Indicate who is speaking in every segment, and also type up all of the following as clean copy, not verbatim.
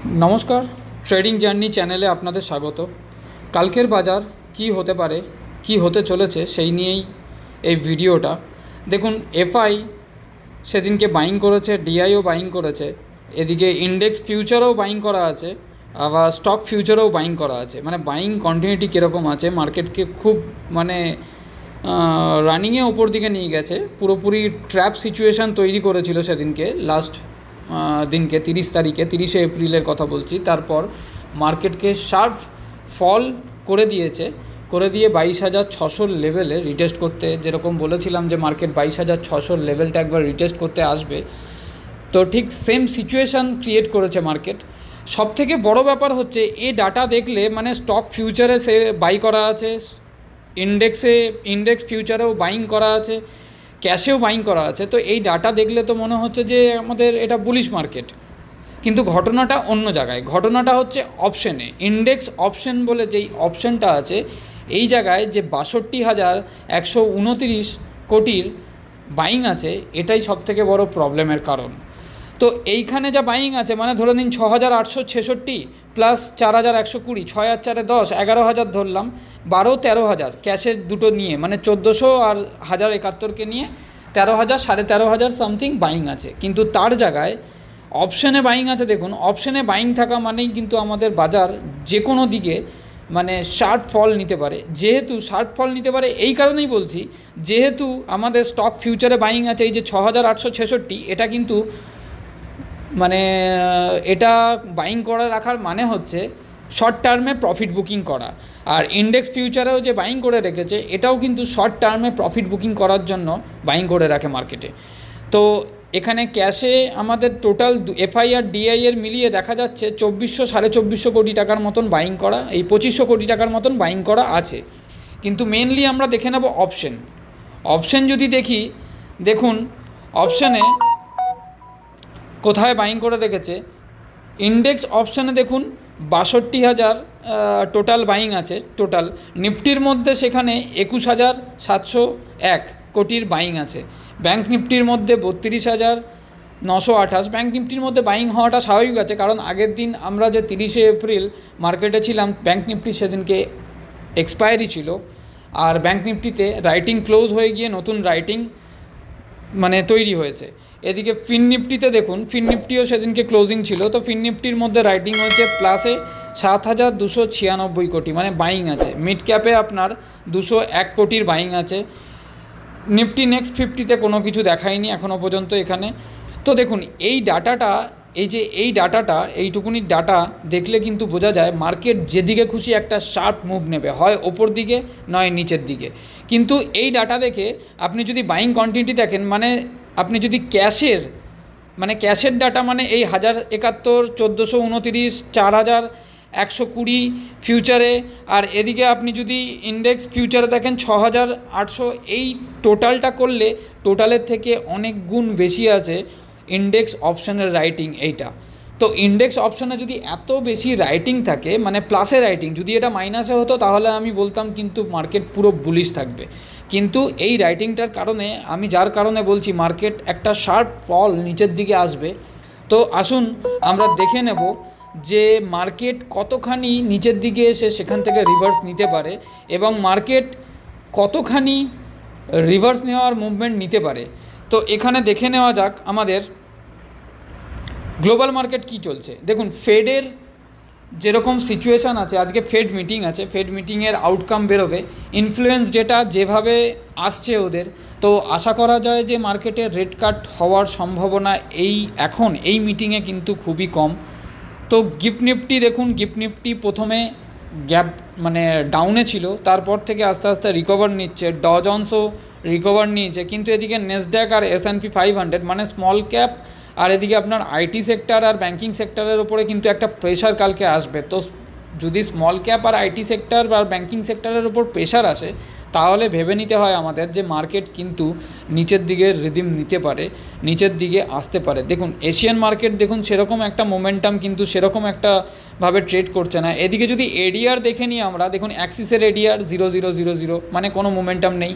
Speaker 1: नमस्कार trading journey চ্যানেলে আপনাদের স্বাগত। কালকের বাজার কি হতে পারে, কি হতে চলেছে সেই নিয়েই এই ভিডিওটা। দেখুন, এফআই সেদিনকে বাইং করেছে, ডিআইও বাইং করেছে, এদিকে ইন্ডেক্স ফিউচারও বাইং করা আছে, আবার স্টক ফিউচারও বাইং করা আছে। মানে বাইং কন্টিনিউটি কীরকম আছে, মার্কেটকে খুব মানে রানিংয়ে ওপর দিকে নিয়ে গেছে, পুরোপুরি ট্র্যাপ সিচুয়েশান তৈরি করেছিল সেদিনকে। লাস্ট দিনকে 30 এপ্রিলের কথা বলছি। তারপর মার্কেটকে শার্প ফল করে দিয়েছে, করে দিয়ে 22,600 লেভেলে রিটেস্ট করতে, যেরকম বলেছিলাম যে মার্কেট 22,600 লেভেলটা একবার রিটেস্ট করতে আসবে, তো ঠিক সেম সিচুয়েশান ক্রিয়েট করেছে মার্কেট। সবথেকে বড় ব্যাপার হচ্ছে এই ডাটা দেখলে মানে স্টক ফিউচারে সে বাই করা আছে, ইন্ডেক্স ফিউচারেও বাইং করা আছে, ক্যাশেও বাইং করা আছে। তো এই ডাটা দেখলে তো মনে হচ্ছে যে আমাদের এটা বুলিশ মার্কেট, কিন্তু ঘটনাটা অন্য জায়গায়। ঘটনাটা হচ্ছে অপশানে, ইন্ডেক্স অপশান বলে যেই অপশানটা আছে, এই জায়গায় যে 62,129 কোটির বাইং আছে, এটাই সবথেকে বড় প্রবলেমের কারণ। তো এইখানে যা বাইং আছে মানে ধরে নিন 6,866 প্লাস 4,120, 6 আর 4 10, 11,000 ধরলাম, 12-13,000 ক্যাশের দুটো নিয়ে, মানে 1,400 আর 1,071কে নিয়ে 13,000, 13,500 সামথিং বাইং আছে। কিন্তু তার জায়গায় অপশানে বাইং আছে। দেখুন, অপশানে বাইং থাকা মানেই কিন্তু আমাদের বাজার যে কোনো দিকে মানে শার্প ফল নিতে পারে। যেহেতু শার্প ফল নিতে পারে এই কারণেই বলছি, যেহেতু আমাদের স্টক ফিউচারে বাইং আছে এই যে 6,866, এটা কিন্তু মানে এটা বাইং করে রাখার মানে হচ্ছে শর্ট টার্মে প্রফিট বুকিং করা। আর ইন্ডেক্স ফিউচারেও যে বাইং করে রেখেছে, এটাও কিন্তু শর্ট টার্মে প্রফিট বুকিং করার জন্য বাইং করে রাখে মার্কেটে। তো এখানে ক্যাশে আমাদের টোটাল এফআই আর ডিআই এর মিলিয়ে দেখা যাচ্ছে 2,400-2,500 কোটি টাকার মতন বাইং করা, এই 2,500 কোটি টাকার মতন বাইং করা আছে। কিন্তু মেনলি আমরা দেখে নেব অপশন যদি দেখি, দেখুন অপশানে কোথায় বাইং করে রেখেছে। ইন্ডেক্স অপশানে দেখুন 62,000 টোটাল বাইং আছে। টোটাল নিফটির মধ্যে সেখানে 21,701 কোটির বাইং আছে। ব্যাঙ্ক নিফটির মধ্যে 32,928। ব্যাঙ্ক নিফটির মধ্যে বাইং হওয়াটা স্বাভাবিক আছে, কারণ আগের দিন আমরা যে 30 এপ্রিল মার্কেটে ছিলাম, ব্যাঙ্ক নিফটি সেদিনকে এক্সপায়ারি ছিল। আর ব্যাঙ্ক নিফটিতে রাইটিং ক্লোজ হয়ে গিয়ে নতুন রাইটিং মানে তৈরি হয়েছে। এদিকে ফিন নিফটিতে দেখুন, ফিন নিফটিও সেদিনকে ক্লোজিং ছিল, তো ফিন নিফটির মধ্যে রাইটিং হয়েছে প্লাসে 7,296 কোটি, মানে বাইং আছে। মিড ক্যাপে আপনার 201 কোটির বাইং আছে। নিফটি নেক্সট 50তে কোনো কিছু দেখায়নি এখনও পর্যন্ত এখানে। তো দেখুন এই ডাটাটা, এই ডাটাটা, এইটুকুনি ডাটা দেখলে কিন্তু বোঝা যায় মার্কেট যেদিকে খুশি একটা শার্প মুভ নেবে, হয় ওপর দিকে নয় নিচের দিকে। কিন্তু এই ডাটা দেখে আপনি যদি বাইং কোয়ান্টিটি দেখেন, মানে আপনি যদি ক্যাশের ডাটা, মানে এই 1,071, 1,429, 4,120 ফিউচারে, আর এদিকে আপনি যদি ইন্ডেক্স ফিউচারে দেখেন 6,800, এই টোটালটা করলে টোটালের থেকে অনেক গুণ বেশি আছে ইন্ডেক্স অপশানের রাইটিং এইটা। তো ইন্ডেক্স অপশানে যদি এত বেশি রাইটিং থাকে, মানে প্লাসে রাইটিং, যদি এটা মাইনাসে হতো তাহলে আমি বলতাম কিন্তু মার্কেট পুরো বুলিশ থাকবে। কিন্তু এই রাইটিংটার কারণে, আমি যার কারণে বলছি মার্কেট একটা শার্প ফল নিচের দিকে আসবে। তো আসুন আমরা দেখে নেব যে মার্কেট কতখানি নিচের দিকে এসে সেখান থেকে রিভার্স নিতে পারে, এবং মার্কেট কতখানি রিভার্স নেওয়ার মুভমেন্ট নিতে পারে। তো এখানে দেখে নেওয়া যাক আমাদের গ্লোবাল মার্কেট কি চলছে। দেখুন, ফেডের যেরকম সিচুয়েশান আছে, আজকে ফেড মিটিং আছে, ফেড মিটিংয়ের আউটকাম বেরোবে, ইনফ্লুয়েন্স ডেটা যেভাবে আসছে ওদের, তো আশা করা যায় যে মার্কেটে রেট কাট হওয়ার সম্ভাবনা এখন এই মিটিংয়ে কিন্তু খুবই কম। তো গিফট নিফটি দেখুন, গিফট নিফটি প্রথমে গ্যাপ মানে ডাউনে ছিল, তারপর থেকে আস্তে আস্তে রিকভার নিচ্ছে, ডও জোন্সও রিকভার নিয়েছে। কিন্তু এদিকে নেসড্যাক আর S&P 500 মানে স্মল ক্যাপ, আর এদিকে আপনার আইটি সেক্টর আর ব্যাঙ্কিং সেক্টরের ওপরে কিন্তু একটা প্রেশার কালকে আসবে। তো যদি স্মল ক্যাপ আর আইটি সেক্টর বা ব্যাঙ্কিং সেক্টরের ওপর প্রেশার আসে, তাহলে ভেবে নিতে হয় আমাদের যে মার্কেট কিন্তু নিচের দিকে রিদিম নিতে পারে, নিচের দিকে আসতে পারে। দেখুন এশিয়ান মার্কেট দেখুন সেরকম একটা মোমেন্টাম কিন্তু সেরকম একটা ভাবে ট্রেড করছে না। এদিকে যদি এডিআর দেখে নিই আমরা, দেখুন অ্যাক্সিসের এডিআর 0,000, মানে কোনো মোমেন্টাম নেই।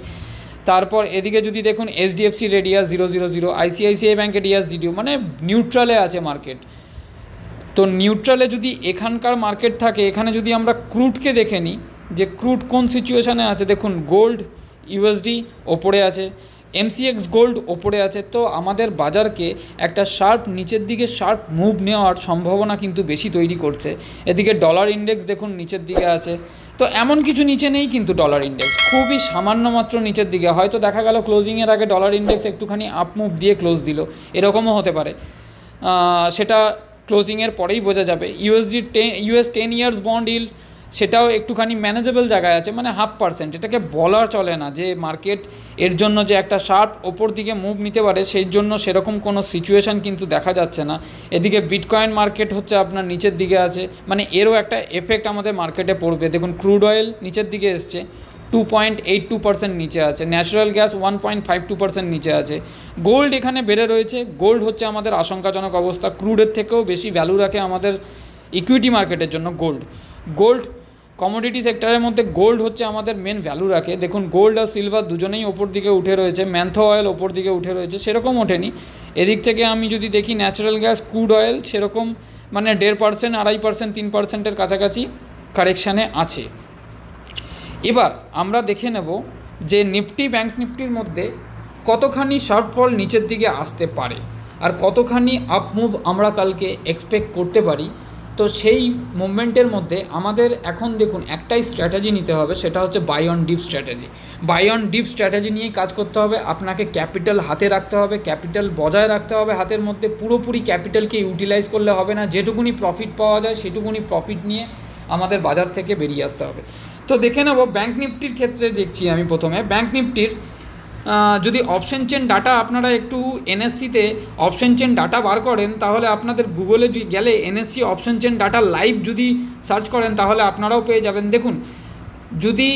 Speaker 1: তারপর এদিকে যদি দেখুন এইচডিএফসি রেডিয়াস 0,000, আইসিআইসিআই ব্যাঙ্কের ডিএস জিডিও, মানে নিউট্রালে আছে মার্কেট। তো নিউট্রালে যদি এখানকার মার্কেট থাকে, এখানে যদি আমরা ক্রুডকে দেখে নিই যে ক্রুড কোন সিচুয়েশানে আছে, দেখুন গোল্ড ইউএসডি ওপরে আছে, এমসিএক্স গোল্ড ওপরে আছে। তো আমাদের বাজারকে একটা শার্প নিচের দিকে শার্প মুভ নেওয়ার সম্ভাবনা কিন্তু বেশি তৈরি করছে। এদিকে ডলার ইন্ডেক্স দেখুন নিচের দিকে আছে, তো এমন কিছু নিচে নেই কিন্তু ডলার ইন্ডেক্স খুবই সামান্য মাত্র নিচের দিকে, হয়তো দেখা গেল ক্লোজিংয়ের আগে ডলার ইন্ডেক্স একটুখানি আপ মুভ দিয়ে ক্লোজ দিল, এরকমও হতে পারে, সেটা ক্লোজিংয়ের পরেই বোঝা যাবে। ইউএস 10 ইয়ার্স বন্ড ইল্ড সেটাও একটুখানি ম্যানেজেবল জায়গায় আছে, মানে 0.5%। এটাকে বলা চলে না যে মার্কেট এর জন্য যে একটা শার্প ওপর দিকে মুভ নিতে পারে, সেই জন্য সেরকম কোনো সিচুয়েশান কিন্তু দেখা যাচ্ছে না। এদিকে বিটকয়েন মার্কেট হচ্ছে আপনার নিচের দিকে আছে, মানে এরও একটা এফেক্ট আমাদের মার্কেটে পড়বে। দেখুন ক্রুড অয়েল নিচের দিকে এসছে, 2.82% নিচে আছে, ন্যাচারাল গ্যাস 1.52% নিচে আছে, গোল্ড এখানে বেড়ে রয়েছে। গোল্ড হচ্ছে আমাদের আশঙ্কাজনক অবস্থা, ক্রুডের থেকেও বেশি ভ্যালু রাখে আমাদের ইকুইটি মার্কেটের জন্য গোল্ড কমোডিটি সেক্টরের মধ্যে গোল্ড হচ্ছে আমাদের মেন ভ্যালু রাখে। দেখুন গোল্ড আর সিলভার দুজনেই ওপর দিকে উঠে রয়েছে, ম্যান্থো অয়েল ওপর দিকে উঠে রয়েছে, সেরকম ওঠেনি। এদিক থেকে আমি যদি দেখি ন্যাচারাল গ্যাস, ক্রুড অয়েল সেরকম মানে 1.5%, 2.5%, 3%-এর কাছাকাছি কারেকশানে আছে। এবার আমরা দেখে নেব যে নিফটি ব্যাঙ্ক নিফটির মধ্যে কতখানি শার্প ফল নিচের দিকে আসতে পারে আর কতখানি আপ মুভ আমরা কালকে এক্সপেক্ট করতে পারি। তো সেই মুভমেন্টের মধ্যে আমাদের এখন দেখুন একটাই স্ট্র্যাটেজি নিতে হবে, সেটা হচ্ছে buy on dip strategy. Buy on dip strategy নিয়েই কাজ করতে হবে। আপনাকে ক্যাপিটাল হাতে রাখতে হবে, ক্যাপিটাল বজায় রাখতে হবে হাতের মধ্যে। পুরোপুরি ক্যাপিটালকে ইউটিলাইজ করলে হবে না, যেটুকুনি প্রফিট পাওয়া যায় সেটুকুনি প্রফিট নিয়ে আমাদের বাজার থেকে বেরিয়ে আসতে হবে। তো দেখে নেব ব্যাঙ্ক নিফটির ক্ষেত্রে। দেখছি আমি প্রথমে ব্যাঙ্ক নিফটির যদি অপশন চেন ডাটা আপনারা একটু এনএসসিতে অপশন চেন ডাটা বার করেন, তাহলে আপনাদের গুগলে গেলে NSC option chain data live যদি সার্চ করেন তাহলে আপনারাও পেয়ে যাবেন। দেখুন যদি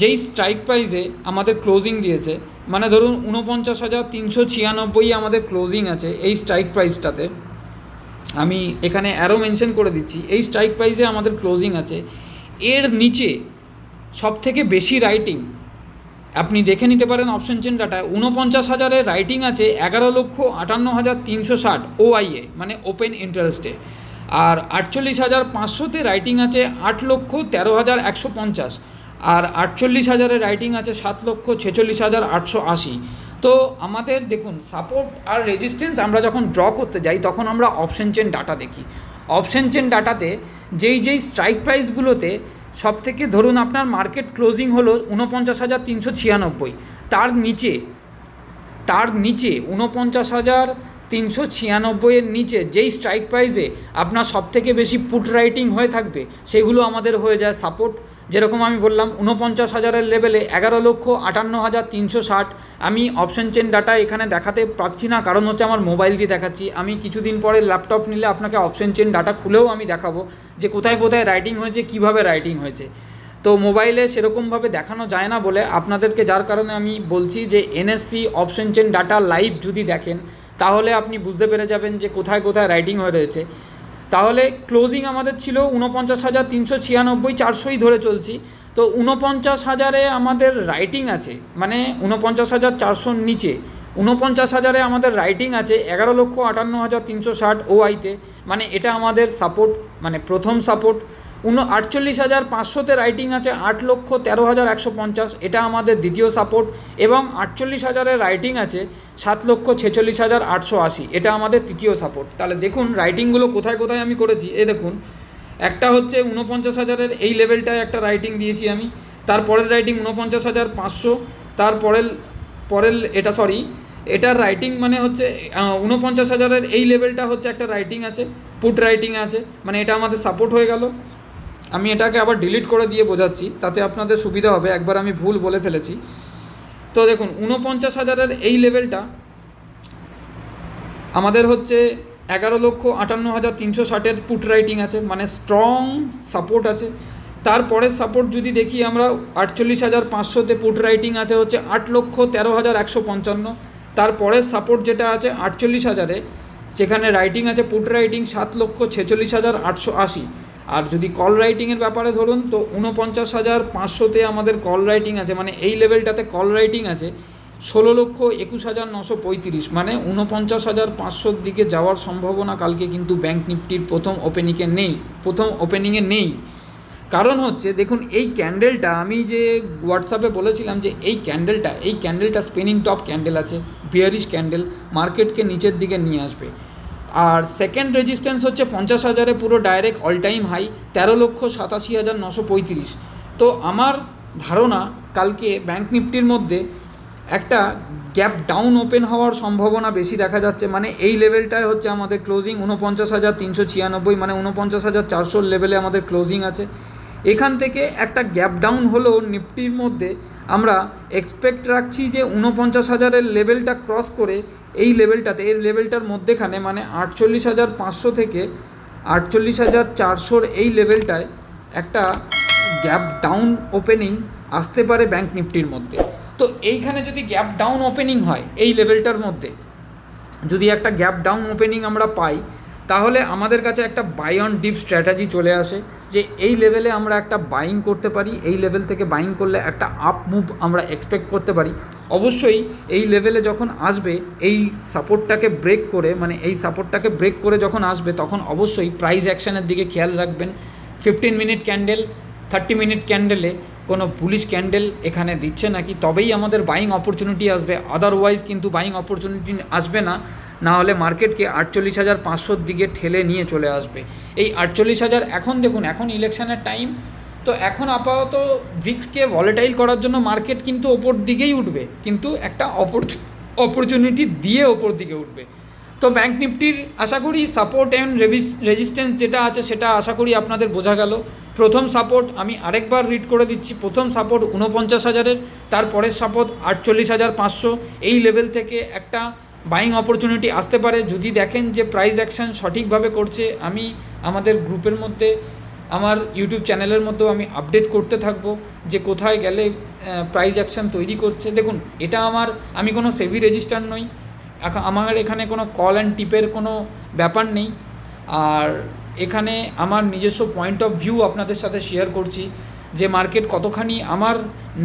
Speaker 1: যেই স্ট্রাইক প্রাইসে আমাদের ক্লোজিং দিয়েছে, মানে ধরুন 49,396 আমাদের ক্লোজিং আছে এই স্ট্রাইক প্রাইসটাতে, আমি এখানে অ্যারো মেনশন করে দিচ্ছি, এই স্ট্রাইক প্রাইসে আমাদের ক্লোজিং আছে। এর নিচে সবথেকে বেশি রাইটিং আপনি দেখে নিতে পারেন অপশন চেন ডাটায়। 49,000-এর রাইটিং আছে 11,58,360 ওআইএ মানে ওপেন ইন্টারেস্টে, আর 48,500-তে রাইটিং আছে 8,13,150, আর 48,000-এর রাইটিং আছে 7,46,880। তো আমাদের দেখুন সাপোর্ট আর রেজিস্ট্যান্স আমরা যখন ড্র করতে যাই তখন আমরা অপশন চেন ডাটা দেখি। অপশন চেন ডাটাতে যেই স্ট্রাইক প্রাইসগুলোতে সবথেকে ধরুন আপনার মার্কেট ক্লোজিং হলো 49,396, তার নিচে 49,396-এর নিচে যেই স্ট্রাইক প্রাইসে আপনার সবথেকে বেশি পুট রাইটিং হয়ে থাকবে সেগুলো আমাদের হয়ে যায় সাপোর্ট। যেরকম আমি বললাম 49,000-এর লেভেলে 11,58,360। আমি অপশন চেন ডাটা এখানে দেখাতে পারছি না, কারণ হচ্ছে আমার মোবাইল দিয়ে দেখাচ্ছি। আমি কিছুদিন পরে ল্যাপটপ নিলে আপনাকে অপশন চেন ডাটা খুলেও আমি দেখাবো যে কোথায় কোথায় রাইটিং হয়েছে, কিভাবে রাইটিং হয়েছে। তো মোবাইলে সেরকমভাবে দেখানো যায় না বলে আপনাদেরকে, যার কারণে আমি বলছি যে NSC option chain data live যদি দেখেন তাহলে আপনি বুঝতে পেরে যাবেন যে কোথায় কোথায় রাইটিং হয়ে রয়েছে। তাহলে ক্লোজিং আমাদের ছিল 49,396, 400ই ধরে চলছি। তো 49,000-এ আমাদের রাইটিং আছে, মানে 49,400-র নিচে 49,000-এ আমাদের রাইটিং আছে 11,58,360 ওআইতে, মানে এটা আমাদের সাপোর্ট, মানে প্রথম সাপোর্ট। 48,500-তে রাইটিং আছে 8,13,150, এটা আমাদের দ্বিতীয় সাপোর্ট। এবং 48,000-এর রাইটিং আছে 7,46,880, এটা আমাদের তৃতীয় সাপোর্ট। তাহলে দেখুন রাইটিংগুলো কোথায় কোথায় আমি করেছি। দেখুন একটা হচ্ছে 49,000-এর এই লেভেলটায় একটা রাইটিং দিয়েছি আমি, তারপরের রাইটিং 49,500, তারপরের এটার রাইটিং মানে হচ্ছে 49,000-এর এই লেভেলটা হচ্ছে একটা রাইটিং আছে, পুট রাইটিং আছে, মানে এটা আমাদের সাপোর্ট হয়ে গেল। আমি এটাকে আবার ডিলিট করে দিয়ে বোঝাচ্ছি তাতে আপনাদের সুবিধা হবে, একবার আমি ভুল বলে ফেলেছি। তো দেখুন 49,000-এর এই লেভেলটা আমাদের হচ্ছে 11,58,360-এর পুট রাইটিং আছে, মানে স্ট্রং সাপোর্ট আছে। তারপরের সাপোর্ট যদি দেখি আমরা 48,500-তে পুট রাইটিং আছে হচ্ছে 8,13,155। তারপরের সাপোর্ট যেটা আছে 48,000-এ, সেখানে রাইটিং আছে পুট রাইটিং 7,46,880। আর যদি কল রাইটিংয়ের ব্যাপারে ধরুন তো 49,500-তে আমাদের কল রাইটিং আছে, মানে এই লেভেলটাতে কল রাইটিং আছে 16,21,935, মানে 49,500 দিকে যাওয়ার সম্ভাবনা কালকে কিন্তু ব্যাঙ্ক নিফটির প্রথম ওপেনিংয়ে নেই। কারণ হচ্ছে দেখুন, এই ক্যান্ডেলটা আমি যে হোয়াটসঅ্যাপে বলেছিলাম যে এই ক্যান্ডেলটা স্পিনিং টপ ক্যান্ডেল আছে, বিয়ারিশ ক্যান্ডেল, মার্কেটকে নিচের দিকে নিয়ে আসবে। আর সেকেন্ড রেজিস্ট্যান্স হচ্ছে 50,000-এ পুরো ডাইরেক্ট অল টাইম হাই 13,87,935। তো আমার ধারণা কালকে ব্যাঙ্ক নিফটির মধ্যে একটা গ্যাপ ডাউন ওপেন হওয়ার সম্ভাবনা বেশি দেখা যাচ্ছে। মানে এই লেভেলটায় হচ্ছে আমাদের ক্লোজিং 49,396, মানে 49,400 লেভেলে আমাদের ক্লোজিং আছে। এখান থেকে একটা গ্যাপ ডাউন হলেও নিফটির মধ্যে আমরা এক্সপেক্ট রাখছি যে 49,000-এর লেভেলটা ক্রস করে এই লেভেলটার মধ্যেখানে, মানে 48,500 থেকে 48,400 এই লেভেলটায় একটা গ্যাপ ডাউন ওপেনিং আসতে পারে ব্যাঙ্ক নিফটির মধ্যে। তো এইখানে যদি গ্যাপ ডাউন ওপেনিং হয়, এই লেভেলটার মধ্যে যদি একটা গ্যাপ ডাউন ওপেনিং আমরা পাই, তাহলে আমাদের কাছে একটা বাই অন ডিপ স্ট্র্যাটেজি চলে আসে যে এই লেভেলে আমরা একটা বাইং করতে পারি। এই লেভেল থেকে বাইং করলে একটা আপ মুভ আমরা এক্সপেক্ট করতে পারি। অবশ্যই এই লেভেলে যখন আসবে, এই সাপোর্টটাকে ব্রেক করে যখন আসবে, তখন অবশ্যই প্রাইস অ্যাকশানের দিকে খেয়াল রাখবেন। 15 মিনিট ক্যান্ডেল, 30 মিনিট ক্যান্ডেলে কোনো বুলিশ ক্যান্ডেল এখানে দিচ্ছে নাকি, তবেই আমাদের বাইং অপরচুনিটি আসবে। আদারওয়াইজ কিন্তু বাইং অপরচুনিটি আসবে না, না হলে মার্কেটকে 48,500 দিকে ঠেলে নিয়ে চলে আসবে। এই 48,000 এখন দেখুন, এখন ইলেকশনের টাইম, তো এখন আপাতত ভিক্সকে ভলেটাইল করার জন্য মার্কেট কিন্তু ওপর দিকেই উঠবে, কিন্তু একটা অপরচুনিটি দিয়ে ওপর দিকে উঠবে। তো ব্যাঙ্ক নিফটির আশা করি সাপোর্ট অ্যান্ড রেজিস্ট্যান্স যেটা আছে সেটা আশা করি আপনাদের বোঝা গেল। প্রথম সাপোর্ট আমি আরেকবার রিড করে দিচ্ছি। প্রথম সাপোর্ট 49,000-এর, তারপরের সাপোর্ট 48,500। এই লেভেল থেকে একটা বাইং অপরচুনিটি আসতে পারে যদি দেখেন যে প্রাইস অ্যাকশান সঠিকভাবে করছে। আমি আমাদের গ্রুপের মধ্যে, আমার ইউটিউব চ্যানেলের মধ্যেও আমি আপডেট করতে থাকবো যে কোথায় গেলে প্রাইস অ্যাকশান তৈরি করছে। দেখুন, এটা আমি কোনো সেবি রেজিস্টার নই, আমার এখানে কোনো কল অ্যান্ড টিপের কোনো ব্যাপার নেই। আর এখানে আমার নিজস্ব পয়েন্ট অফ ভিউ আপনাদের সাথে শেয়ার করছি যে মার্কেট কতখানি, আমার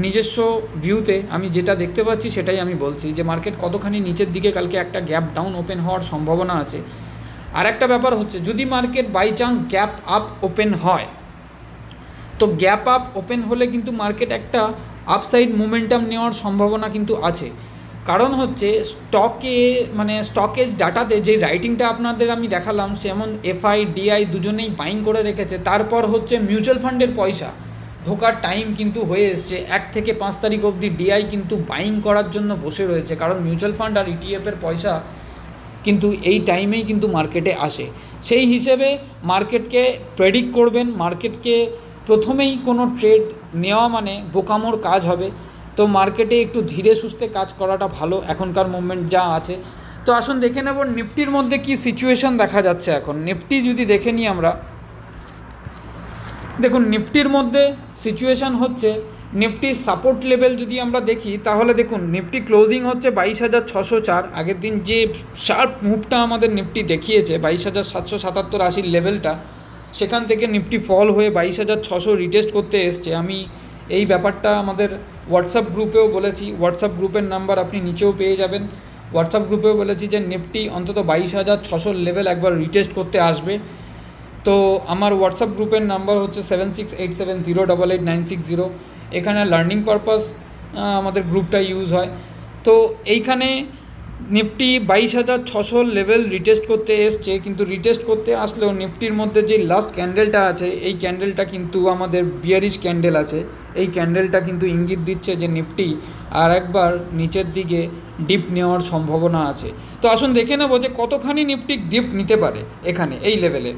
Speaker 1: নিজস্ব ভিউতে আমি যেটা দেখতে পাচ্ছি সেটাই আমি বলছি যে মার্কেট কতখানি নিচের দিকে কালকে একটা গ্যাপ ডাউন ওপেন হওয়ার সম্ভাবনা আছে। আর একটা ব্যাপার হচ্ছে, যদি market by chance gap up open হয়, তো গ্যাপ আপ ওপেন হলে কিন্তু মার্কেট একটা আপসাইড মোমেন্টাম নেওয়ার সম্ভাবনা কিন্তু আছে। কারণ হচ্ছে স্টকেজ ডাটাতে যে রাইটিংটা আপনাদের আমি দেখালাম, যেমন এফআই ডিআই দুজনেই বাইং করে রেখেছে। তারপর হচ্ছে মিউচুয়াল ফান্ডের পয়সা ঢোকার টাইম কিন্তু হয়ে এসছে। 1 থেকে 5 তারিখ অবধি ডিআই কিন্তু বাইং করার জন্য বসে রয়েছে, কারণ মিউচুয়াল ফান্ড আর ইটিএফের পয়সা কিন্তু এই টাইমেই কিন্তু মার্কেটে আসে। সেই হিসেবে মার্কেটকে প্রেডিক্ট করবেন, মার্কেটকে প্রথমেই কোনো ট্রেড নেওয়া মানে বোকামোর কাজ হবে। তো মার্কেটে একটু ধীরে সুস্থে কাজ করাটা ভালো এখনকার মুভমেন্ট যা আছে। তো আসুন দেখে নেব নিফটির মধ্যে কি সিচুয়েশন দেখা যাচ্ছে এখন। নিফটি যদি দেখে নিই আমরা, দেখুন নিফটির মধ্যে সিচুয়েশান হচ্ছে, নিফটির সাপোর্ট লেভেল যদি আমরা দেখি তাহলে দেখুন নিফটি ক্লোজিং হচ্ছে 22,604। আগের দিন যে শার্প মুভটা আমাদের নিফটি দেখিয়েছে 22,777-80 লেভেলটা, সেখান থেকে নিফটি ফল হয়ে 22,600 রিটেস্ট করতে এসছে। আমি এই ব্যাপারটা আমাদের হোয়াটসঅ্যাপ গ্রুপেও বলেছি, হোয়াটসঅ্যাপ গ্রুপের নাম্বার আপনি নিচেও পেয়ে যাবেন। হোয়াটসঅ্যাপ গ্রুপেও বলেছি যে নিফটি অন্তত 22,600 লেভেল একবার রিটেস্ট করতে আসবে। তো আমার হোয়াটসঅ্যাপ গ্রুপের নাম্বার হচ্ছে 7687088960। এখানে লার্নিং পারপাস আমাদের গ্রুপটা ইউজ হয়। তো এইখানে নিফটি 22,600 লেভেল রিটেস্ট করতে এসছে, কিন্তু রিটেস্ট করতে আসলেও নিফটির মধ্যে যে লাস্ট ক্যান্ডেলটা আছে, এই ক্যান্ডেলটা কিন্তু আমাদের বিয়ারিশ ক্যান্ডেল আছে। এই ক্যান্ডেলটা কিন্তু ইঙ্গিত দিচ্ছে যে নিফটি আর একবার নিচের দিকে ডিপ নেওয়ার সম্ভাবনা আছে। তো আসুন দেখে নেব যে কতখানি নিফটি ডিপ নিতে পারে এখানে এই লেভেলে।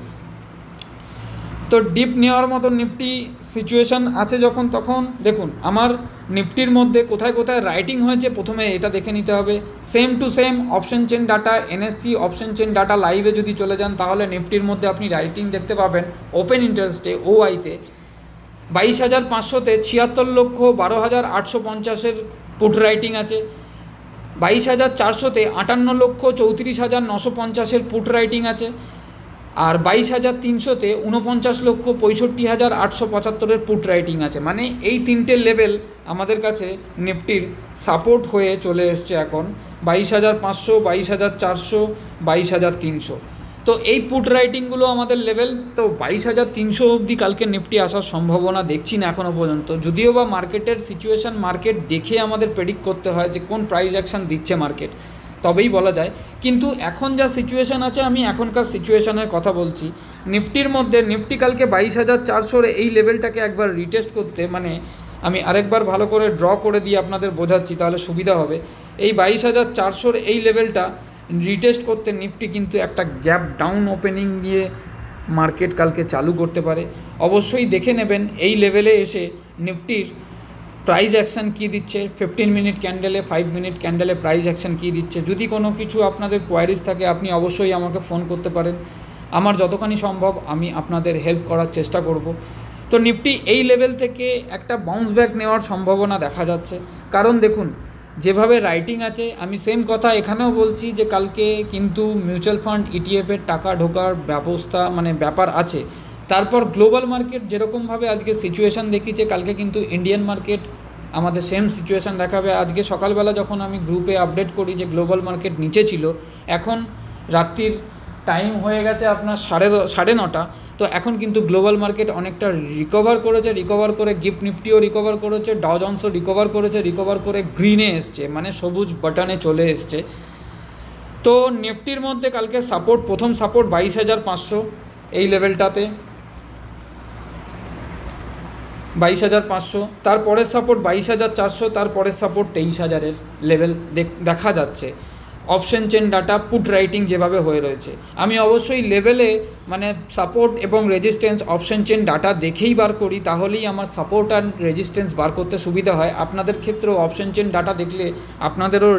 Speaker 1: তো ডিপ নেওয়ার মতো নিফটি সিচুয়েশান আছে যখন, তখন দেখুন আমার নিফটির মধ্যে কোথায় কোথায় রাইটিং হয়েছে প্রথমে এটা দেখে নিতে হবে। Same to same option chain data, NSC option chain data লাইভে যদি চলে যান তাহলে নিফটির মধ্যে আপনি রাইটিং দেখতে পাবেন। ওপেন ইন্টারেস্টে ওআইতে 22,500-তে 76,12,850-এর পুট রাইটিং আছে। 22,400-তে 58,34,950-এর পুট রাইটিং আছে। আর 22,300-তে 49,65,875-এর পুট রাইটিং আছে। মানে এই তিনটে লেভেল আমাদের কাছে নিফটির সাপোর্ট হয়ে চলে এসছে এখন 22,500, 22,400, 22,300। তো এই পুট রাইটিংগুলো আমাদের লেভেল। তো 22,300 অবধি কালকে নিফটি আসার সম্ভাবনা দেখছি না এখনও পর্যন্ত, যদিও বা মার্কেটের সিচুয়েশান মার্কেট দেখে আমাদের প্রেডিক্ট করতে হয় যে কোন প্রাইস অ্যাকশান দিচ্ছে মার্কেট, তবেই বলা যায়। কিন্তু এখন যা সিচুয়েশান আছে, আমি এখনকার সিচুয়েশানের কথা বলছি। নিফটির মধ্যে নিফটি কালকে 22,400-র এই লেভেলটাকে একবার রিটেস্ট করতে, মানে আমি আরেকবার ভালো করে ড্র করে দিয়ে আপনাদের বোঝাচ্ছি তাহলে সুবিধা হবে। এই 22,400-র এই লেভেলটা রিটেস্ট করতে নিফটি কিন্তু একটা গ্যাপ ডাউন ওপেনিং দিয়ে মার্কেট কালকে চালু করতে পারে। অবশ্যই দেখে নেবেন এই লেভেলে এসে নিফটির প্রাইস অ্যাকশান কী দিচ্ছে, 15 মিনিট ক্যান্ডেলে, 5 মিনিট ক্যান্ডেলে প্রাইস অ্যাকশান কী দিচ্ছে। যদি কোনো কিছু আপনাদের কোয়ারিজ থাকে আপনি অবশ্যই আমাকে ফোন করতে পারেন, আমার যতখানি সম্ভব আমি আপনাদের হেল্প করার চেষ্টা করব। তো নিফটি এই লেভেল থেকে একটা বাউন্স ব্যাক নেওয়ার সম্ভাবনা দেখা যাচ্ছে, কারণ দেখুন যেভাবে রাইটিং আছে, আমি সেম কথা এখানেও বলছি যে কালকে কিন্তু মিউচুয়াল ফান্ড ইটিএফের টাকা ঢোকার ব্যবস্থা, মানে ব্যাপার আছে। তারপর গ্লোবাল মার্কেট যেরকমভাবে আজকে সিচুয়েশান দেখিয়েছে, কালকে কিন্তু ইন্ডিয়ান মার্কেট আমাদের সেম সিচুয়েশান দেখাবে। আজকে সকালবেলা যখন আমি গ্রুপে আপডেট করি যে গ্লোবাল মার্কেট নিচে ছিল, এখন রাত্রির টাইম হয়ে গেছে আপনার 9:30। তো এখন কিন্তু গ্লোবাল মার্কেট অনেকটা রিকভার করে গিফট নিফটিও রিকভার করেছে, ডাও জোন্সও রিকভার করে গ্রিনে এসছে, মানে সবুজ বাটনে চলে এসছে। তো নিফটির মধ্যে কালকে সাপোর্ট, প্রথম সাপোর্ট 22,500 এই লেভেলটাতে, 22,500। তারপরের সাপোর্ট 22,400, তারপরের সাপোর্ট 23,000-এর লেভেল দেখা যাচ্ছে। Option chain data, put writing যেভাবে হয়ে রয়েছে, আমি অবশ্যই লেভেলে মানে সাপোর্ট এবং রেজিস্ট্যান্স অপশন চেন ডাটা দেখেই বার করি, তাহলেই আমার সাপোর্ট আর রেজিস্ট্যান্স বার করতে সুবিধা হয়। আপনাদের ক্ষেত্রেও অপশন চেন ডাটা দেখলে আপনাদেরও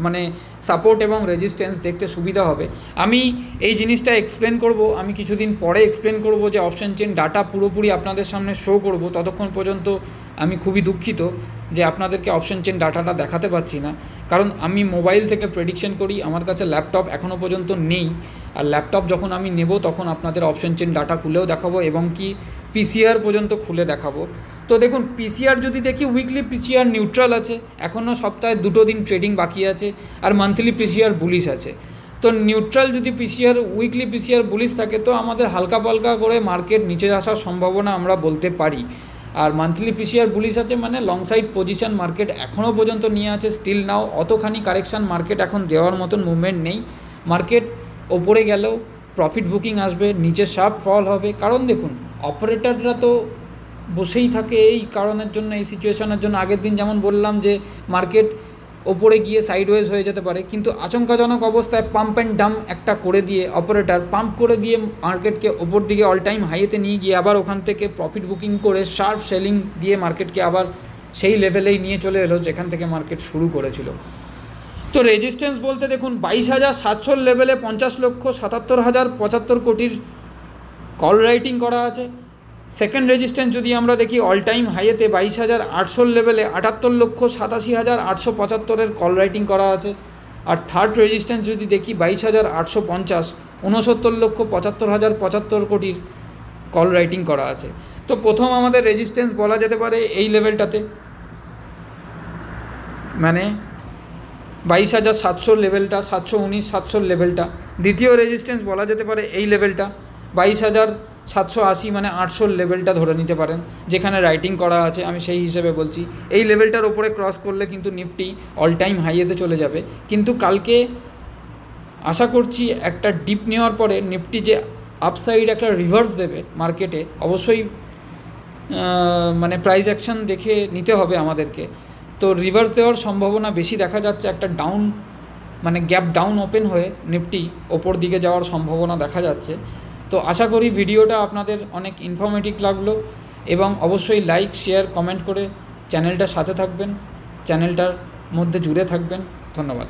Speaker 1: মানে সাপোর্ট এবং রেজিস্ট্যান্স দেখতে সুবিধা হবে। আমি এই জিনিসটা এক্সপ্লেন করব, আমি কিছুদিন পরে এক্সপ্লেন করব যে অপশন চেন ডাটা পুরোপুরি আপনাদের সামনে শো করব। ততক্ষণ পর্যন্ত আমি খুবই দুঃখিত যে আপনাদেরকে অপশন চেন ডাটাটা দেখাতে পারছি না, কারণ আমি মোবাইল থেকে প্রেডিকশন করি, আমার কাছে ল্যাপটপ এখনও পর্যন্ত নেই। আর ল্যাপটপ যখন আমি নেব তখন আপনাদের অপশন চেন ডাটা খুলেও দেখাবো এবং কি পিসিআর পর্যন্ত খুলে দেখাবো। তো দেখুন পিসিআর যদি দেখি, উইকলি পিসিআর নিউট্রাল আছে, এখনও সপ্তাহে 2 দিন ট্রেডিং বাকি আছে, আর মান্থলি পিসিআর বুলিশ আছে। তো নিউট্রাল যদি পিসিআর, উইকলি পিসিআর বুলিশ থাকে, তো আমাদের হালকা পালকা করে মার্কেট নিচে আসার সম্ভাবনা আমরা বলতে পারি। আর মান্থলি পিসিআর বুলিশ আছে, মানে লং সাইড পজিশন মার্কেট এখনও পর্যন্ত নিয়ে আছে স্টিল নাও। অতখানি কারেকশান মার্কেট এখন দেওয়ার মতন মুভমেন্ট নেই। মার্কেট ওপরে গেলেও প্রফিট বুকিং আসবে, নিচে শার্প ফল হবে, কারণ দেখুন অপারেটররা তো বসেই থাকে এই কারণের জন্য, এই সিচুয়েশনের জন্য। আগের দিন যেমন বললাম যে মার্কেট ওপরে গিয়ে সাইডওয়েজ হয়ে যেতে পারে, কিন্তু আশঙ্কাজনক অবস্থায় পাম্প অ্যান্ড ডাম্প একটা করে দিয়ে অপারেটর পাম্প করে দিয়ে মার্কেটকে ওপর দিকে অল টাইম হাইয়েতে নিয়ে গিয়ে আবার ওখান থেকে প্রফিট বুকিং করে শার্প সেলিং দিয়ে মার্কেটকে আবার সেই লেভেলেই নিয়ে চলে এলো যেখান থেকে মার্কেট শুরু করেছিল। তো রেজিস্ট্যান্স বলতে দেখুন 22,700 লেভেলে 50,77,075 কোটির কল রাইটিং করা আছে। সেকেন্ড রেজিস্ট্যান্স যদি আমরা দেখি অল টাইম হাইয়েতে 22,800 লেভেলে 78,87,875-এর কল রাইটিং করা আছে। আর থার্ড রেজিস্ট্যান্স যদি দেখি 22,850, 69,75,075 কোটির কল রাইটিং করা আছে। তো প্রথম আমাদের রেজিস্ট্যান্স বলা যেতে পারে এই লেভেলটাতে, মানে 22,700 লেভেলটা, 719, 700 লেভেলটা। দ্বিতীয় রেজিস্ট্যান্স বলা যেতে পারে এই লেভেলটা 22,780, মানে 800 লেভেলটা ধরে নিতে পারেন, যেখানে রাইটিং করা আছে, আমি সেই হিসেবে বলছি। এই লেভেলটার ওপরে ক্রস করলে কিন্তু নিফটি অল টাইম হাইয়েতে চলে যাবে। কিন্তু কালকে আশা করছি একটা ডিপ নেওয়ার পরে নিফটি যে আপসাইড একটা রিভার্স দেবে মার্কেটে, অবশ্যই মানে প্রাইস অ্যাকশন দেখে নিতে হবে আমাদেরকে। তো রিভার্স দেওয়ার সম্ভাবনা বেশি দেখা যাচ্ছে, একটা ডাউন মানে গ্যাপ ডাউন ওপেন হয়ে নিফটি ওপর দিকে যাওয়ার সম্ভাবনা দেখা যাচ্ছে। তো আশা করি ভিডিওটা আপনাদের অনেক ইনফরমেটিভ লাগলো, এবং অবশ্যই লাইক, শেয়ার, কমেন্ট করে চ্যানেলটার সাথে থাকবেন, চ্যানেলটার মধ্যে জুড়ে থাকবেন। ধন্যবাদ।